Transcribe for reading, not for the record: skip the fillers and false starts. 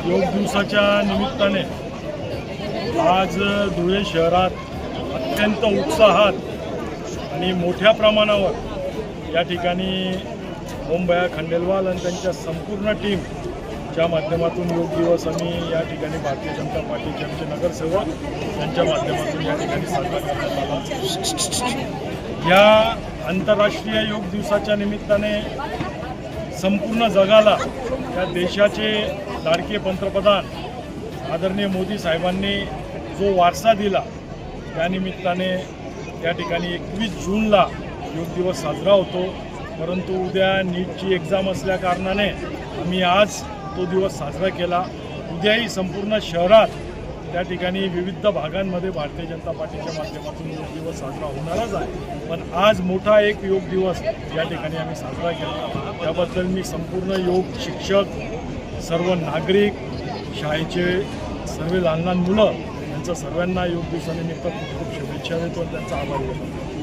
योग दिवसाच्या निमित्ताने आज धुळे शहरात अत्यंत उत्साहात आणि मोठ्या प्रमाणावर या ठिकाणी ओमभैया खंडेलवाल आणि त्यांच्या संपूर्ण टीमच्या माध्यमातून योग दिवस आम्ही या ठिकाणी भारतीय जनता पार्टीचे आमचे नगरसेवक यांच्या माध्यमातून या ठिकाणी साजरा करण्यात आला। या आंतरराष्ट्रीय योग दिवसाच्या निमित्ताने संपूर्ण जगाला या देशाचे लाडके पंतप्रधान आदरणीय मोदी साहेबांनी जो वारसा दिला त्यानिमित्ताने या ठिकाणी 21 जूनला योग दिवस साजरा होतो। परंतु उद्या नीटची एक्झाम असल्याकारणाने आम्ही आज तो दिवस साजरा केला। उद्याही संपूर्ण शहरात त्या ठिकाणी विविध भागांमध्ये भारतीय जनता पार्टीच्या माध्यमातून योग दिवस साजरा होणारच आहे। पण आज मोठा एक योग दिवस या ठिकाणी आम्ही साजरा केला। त्याबद्दल मी संपूर्ण योग शिक्षक, सर्व नागरिक, शाळेचे सर्व लहान लहान मुलं यांचं सर्वांना योग दिवसानिमित्त खूप खूप शुभेच्छा देतो आणि त्यांचा आभार व्यक्त करतो।